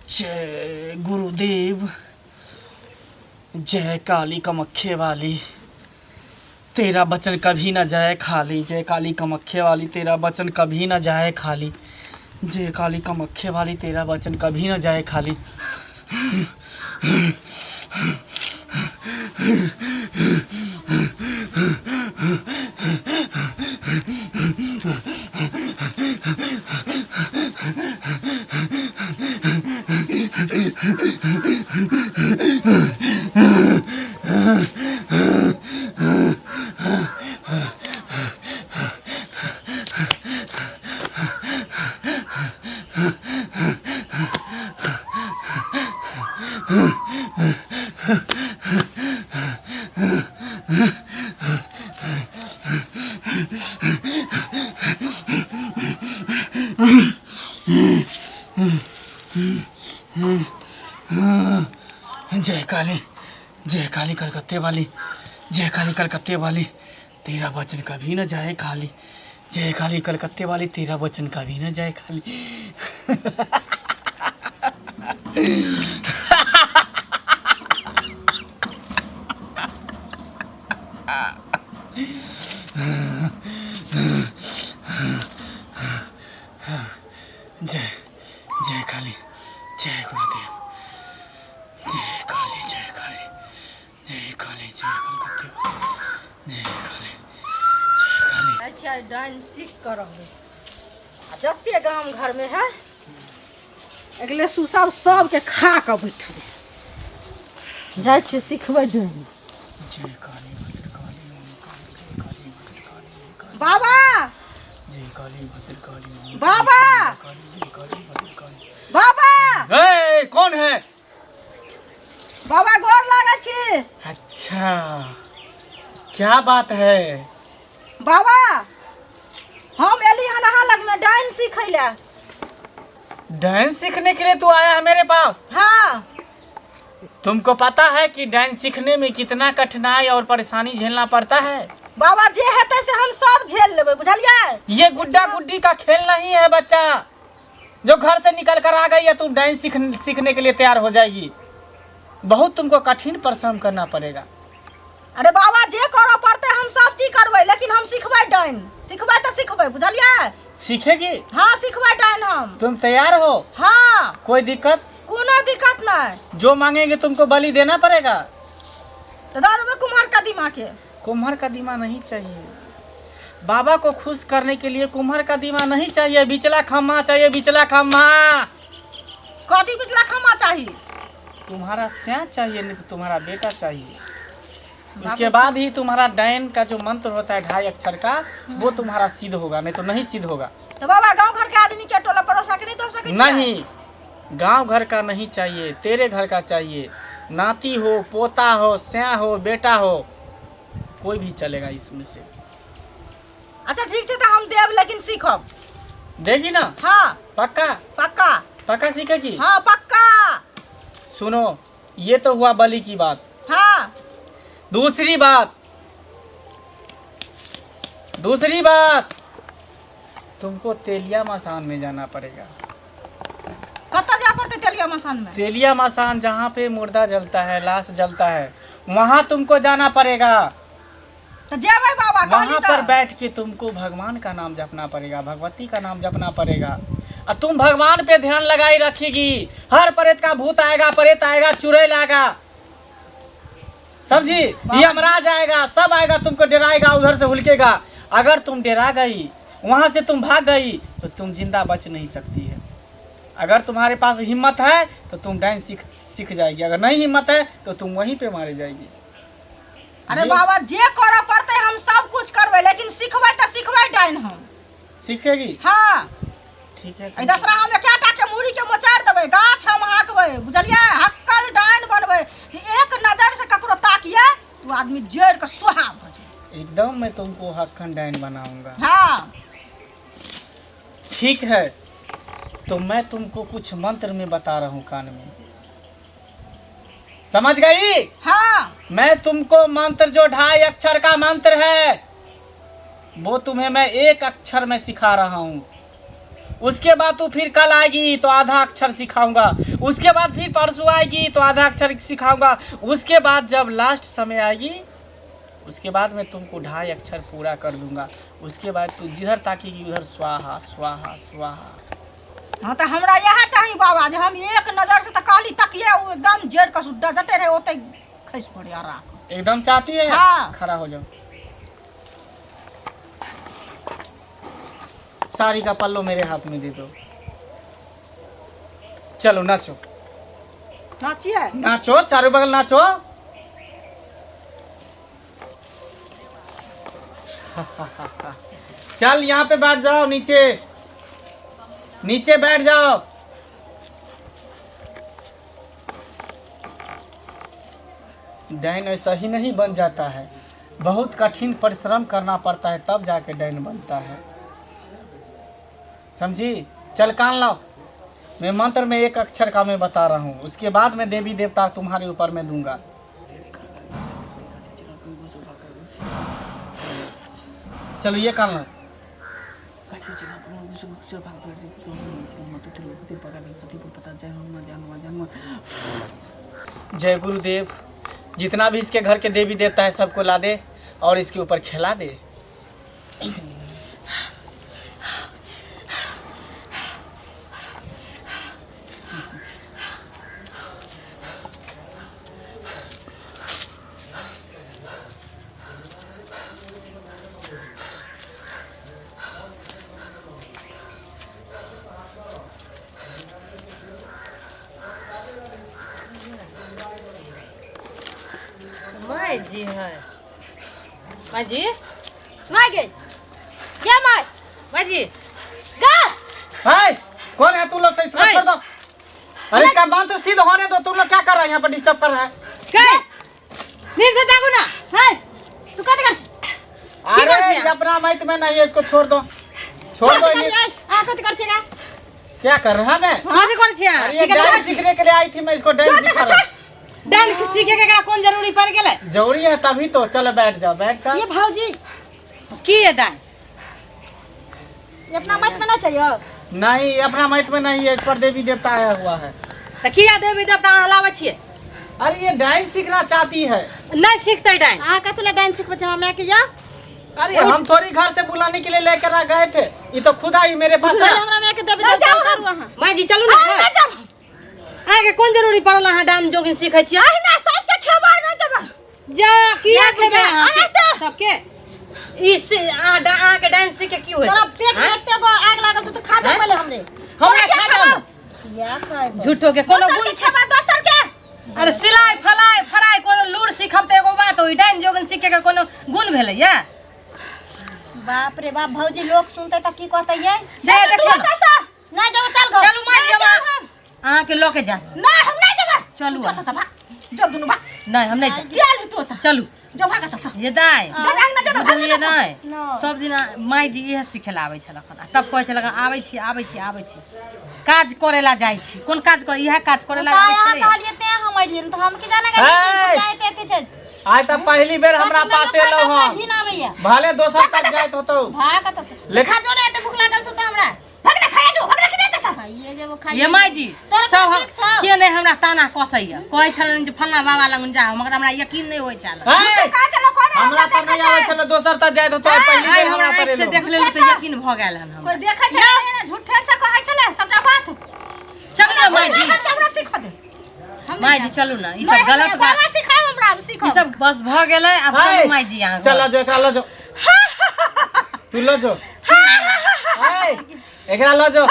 जय गुरुदेव, जय काली कामाख्या वाली, तेरा वचन कभी न जाए खाली। जय काली कामाख्या वाली, तेरा वचन कभी न जाए खाली। जय काली कामाख्या वाली, तेरा वचन कभी न जाए खाली। जय काली कलकत्ते वाली, जय काली कलकत्ते वाली, तेरा वचन कभी न जाए खाली। जय काली कलकत्ते वाली, तेरा वचन कभी न जाए खाली। जय जय काली, जय गुरुदेव, जय काली, जय काली, जय काली, जय कलकत्ते, जय काली, जय काली। अच्छा डांस सीख कर जते गांव घर में है अगले सुसब सबके खा के बैठू जाइ छी सिखबै डांस। जय काली भद्रकाली, ओम काली, जय काली भद्रकाली, बाबा जय काली भद्रकाली, बाबा जय काली भद्रकाली। बाबा ए, कौन है? बाबा गोर लागै छी। अच्छा, क्या बात है? बाबा हम एली हन अहाँ लग में डांस सीखै ले। डांस सीखने के लिए तू आया है मेरे पास? हाँ तुमको पता है कि डांस सीखने में कितना कठिनाई और परेशानी झेलना पड़ता है? बाबा जे हेतै से हम सब झेल लेबै, बुझलियै? ये गुड्डा गुड्डी का खेल नहीं है बच्चा, जो घर से निकल कर आ गई है तुम डांस सीखने के लिए तैयार हो जाएगी। बहुत तुमको कठिन परिश्रम करना पड़ेगा। अरे बाबा जे करऽ पड़तै हम सब चीज करबै, लेकिन हम सिखबै डांस। सिखबै तऽ सिखबै, बुझलियै? सीखेगी? हाँ सिखबै डांस हम। तुम तैयार हो? हाँ कोई दिक्कत? कोनो दिक्कत नहीं। जो मांगेंगे तुमको बलि देना पड़ेगा। तो दे देबै कुम्हार कदीमा के। कुम्हार का दीमा नहीं चाहिए, बाबा को खुश करने के लिए कुम्हार का दीमा नहीं चाहिए, बिचला खम्मा चाहिए, बिचला खम्मा। कथी बिचला खम्मा चाहिए? तुम्हारा स्याह चाहिए, नहीं तो तुम्हारा बेटा चाहिए। उसके बाद ही तुम्हारा डायन का जो मंत्र होता है 2.5 अक्षर का, वो तुम्हारा सिद्ध होगा, नहीं तो नहीं सिद्ध होगा। तो बाबा गांव घर के आदमी के टोला पड़ोसा के नहीं दो सके? नहीं, गांव घर का नहीं चाहिए, तेरे घर का चाहिए। नाती हो, पोता हो, स्याह हो, बेटा हो, कोई भी चलेगा इसमें से। अच्छा ठीक है, तो हम देव, लेकिन सीखब। देगी ना? हाँ पक्का? पक्का। पक्का सीखेगी? हाँ पक्का। सुनो, ये तो हुआ बलि की बात। हाँ दूसरी बात, तुमको तेलिया मसान में जाना पड़ेगा। कत्ता जा पड़ते तेलिया मसान में? तेलिया मसान जहाँ पे मुर्दा जलता है, लाश जलता है, वहाँ तुमको जाना पड़ेगा। तो जेबै बाबा। वहाँ पर बैठ के तुमको भगवान का नाम जपना पड़ेगा, भगवती का नाम जपना पड़ेगा। और तुम भगवान पे ध्यान लगाई रखेगी। हर प्रेत का भूत आएगा, प्रेत आएगा, चुड़ैल आएगा, समझी? यमराज आएगा, सब आएगा, तुमको डराएगा, उधर से हुलकेगा। अगर तुम डरा गई, वहां से तुम भाग गई, तो तुम जिंदा बच नहीं सकती है। अगर तुम्हारे पास हिम्मत है तो तुम डांस सीख जाएगी, अगर नहीं हिम्मत है तो तुम वहीं पे मारी जाएगी। अरे बाबा जे करऽ पड़तै हम सब कुछ करबै, लेकिन सिखबै तऽ सिखबै डांस हम। सीखेगी? हाँ ठीक है। ए दसरा हम एकेटा के मुड़ी के मोचार देबै, गाछ हम हाकबै, बुझलियै? हक्कल डांस बनबै कि एक नजर से ककरो ताकिए तो आदमी जड़ के सोहा भ जाए। एकदम मैं तुमको हक्कन डायन बनाऊंगा। हाँ ठीक है, तो मैं तुमको कुछ मंत्र में बता रहा हूँ, कान में समझ गई? हाँ मैं तुमको मंत्र जो 2.5 अक्षर का मंत्र है, वो तुम्हें मैं 1 अक्षर में सिखा रहा हूँ। उसके बाद तू फिर कल आएगी तो आधा अक्षर सिखाऊंगा, उसके बाद फिर परसों आएगी तो आधा अक्षर सिखाऊंगा, उसके बाद जब लास्ट समय आएगी उसके बाद मैं तुमको 2.5 अक्षर पूरा कर दूंगा। उसके बाद तू जिधर ताकेगी उधर स्वाहा स्वाहा स्वाहा। हाँ तो हमरा यहाँ चाहिए बाबा जो हम एक नजर से तकाली तकिए वो एकदम जेड़ का सुड्डा जते रहे ओते खस पड़े यार। एकदम चाहती है? हाँ। खड़ा हो जाओ। साड़ी का पल्लो मेरे हाथ में दे दो। चलो नाचो नाचिए नाचो, चारों बगल नाचो। चल यहाँ पे बैठ जाओ, नीचे नीचे बैठ जाओ। डायन ऐसा ही नहीं बन जाता है, बहुत कठिन परिश्रम करना पड़ता है तब जाके डायन बनता है, समझी? चल कान लाओ, मैं मंत्र में 1 अक्षर का मैं बता रहा हूँ, उसके बाद मैं देवी देवता तुम्हारे ऊपर मैं दूंगा। चलो ये कान लाओ। जय गुरुदेव। जितना भी इसके घर के देवी देवता है सबको ला दे और इसके ऊपर खिला दे। माई जी है। माई जी, माय गे क्या माय माई जी, गा हाय, कौन है तू लोग? तो इसको छोड़ दो। अरे इसका मंत्र सिद्ध होने दो। तुम लोग क्या कर रहे हैं यहाँ पर? डिस्टर्ब कर रहा है। काय नीचे जागो ना। है तू कट कर अरे ये अपना माइट में नहीं है, इसको छोड़ दो, छोड़ दो। ये आ कट कर छेगा क्या कर रहा है? मैं कौन कौन छिया? अरे ये डांस सीखने के लिए आई थी, मैं इसको डांस सिखा रहा हूँ। डांस सीखे के कौन जरूरी पड़ गेले? जरूरी है तभी तो। चलो बैठ जाओ, बैठ जाओ। ये भाऊजी की है डांस? ये अपना मत में ना चाहिए। नहीं, अपना माइट में नहीं है, इस पर देवी देवता आया हुआ है। त किया देवी देवता हलावे छिए? अरे ये डांस सीखना चाहती है। नहीं सीखते डांस। आ कतले डांस सीख बचा मैं के या अरे हम थोड़ी घर से बुलाने के लिए लेकर आ गए थे, ये तो खुद आई मेरे पास। चल हमरा में के देवी देवता उतार वहां। माई जी चलू ना। आगे कौन जरूरी पड़ला है डांस जोगिन सीखे छिए? आ ना सब के खेबा ना जबा जा किया खेबे अरे हां तो सबके इस आ के डांस सीखे की होय? तोरा पेट में एते गो आग लागल तो खा दे पहले हमरे। हमरा खा दो। या खाए झूठो के कोनो गुण खेबा दोसर के। अरे सिलाई फलाई फराई कोनो लूर सीखब त एगो बात होई, डांस जोगिन सीखे के कोनो गुण भेलै या? बाप रे बाप भौजी लोग सुनते त की कहते ये से देखियो ना जाओ चल घर चलू मार जमा अहाँ के लोके जा। ना हम नहीं जाबा चलू चल त भाग जब दुनु भाग नहीं हम नहीं जा। किया ले तू त चलू जो भाग त ये दाई ना बुझलिए नहीं ना। सब दिन माई जी इहे सिखेला आबै छलखन आ तब कहै छलखन आबै छी काज करेला जाइ छी। कोन काज कर? इहे काज करेला आबै छलै। कहलिए ते हम आइलिए त हम के जाने है। जाते एते छे आज तब पहली बेर हमरा पास एलो हम। घिन आबैया भले दोसर तक जाइत होतो। भाग त लेकिन- खा जो ना एते भूख लागल छ त हमरा भाग ना खाया जो भाग ना के देते ये जे वो खाई ये माई जी तोरा सब ठीक छौ? के नहीं हमरा ताना कसैया, कहै छलन जे फल्ला बाबा लंग जा, मगर हमरा यकीन नहीं होय छल। है, का चलो कोन हमरा त नहीं आवे छले, दोसर तक जाइत होतो। पहली आइ बेर हमरा हमरा आँखि से तरेलो। देख लेलु त यकीन भ गेल हन हम। कोई देखे छे ना झूठे से कहै छले सबटा बात। चलू ना माई जी, हमरा सिखा दे माई जी चलू ना, ई सब गलत बात, बाबा सिखाओ हमरा अब ई सिखाओ सब बस भ गेलै। अब है। चलू माई जी यहाँ चल जो एकरा लो जो, तू लो जो। है, एकरा लो जो।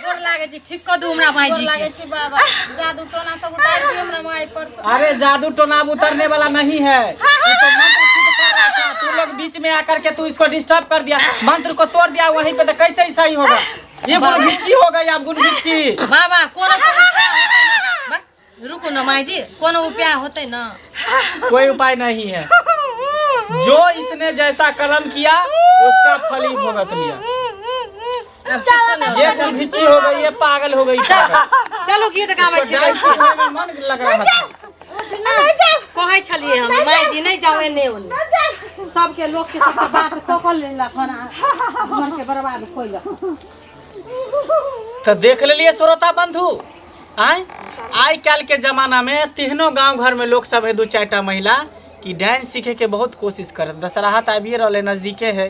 गोर लागे छी, ठीक क दू हमरा माई जी लागे के। छी बाबा जादू टोना सब उतार दियो हमरा माई पर से। अरे जादू टोना उतरने वाला नहीं है, ये तो मंत्र सिद्ध कर रहा था। तू लोग बीच में आकर के तू इसको डिस्टर्ब कर दिया, मंत्र को तोड़ दिया वहीं पे, तो कैसे ही सही होगा? ये गुणभिक्षी हो गई आप, गुणभिक्षी। बाबा कोनो उपाय होतै ना? बस रुको ना माई जी, कोनो उपाय होतै ना? कोई उपाय नहीं है, जो इसने जैसा कर्म किया उसका फल ही भुगत लिया। ये गुणभिक्षी हो गई, ये पागल हो गई। पागल। चलू गीत गाबै छी। डांस सीखने में मन लग रहा था। कहै छलिए हम माई जी नहीं जाओ एने ओने, सबके लोग के सबके बात क लेला खाना घर के बर्बाद कइला। तो देख लिये श्रोता बंधु, आई काल के जमाना में तीनों गांव घर में लोग सब है 2-4 महिला कि डांस सीखे के बहुत कोशिश कर। दशहरा तो आबिए रहा नज़दीके है,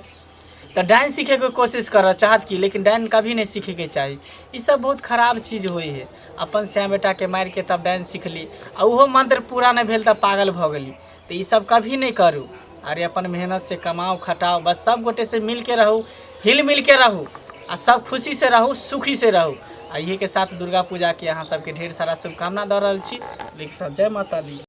तो डांस सीखे के कोशिश कर चाहत की, लेकिन डांस कभी नहीं सीखे के चाहिए। ये सब बहुत खराब चीज़ हुई है। अपन श्याम बेटा के मार के तब डांस सीख ली और वो मंत्र पूरा नहीं भेल तब पागल भ गली। तो ये सब कभी नहीं करूँ। अरे अपन मेहनत से कमाओ खटाओ, बस सब गोटे से मिल के रहूँ, हिल मिल के रहूँ और सब खुशी से रहूँ, सुखी से रहूँ। आ ये के साथ दुर्गा पूजा के यहाँ सबके ढेर सारा शुभकामना दे रहा छी। जय माता दी।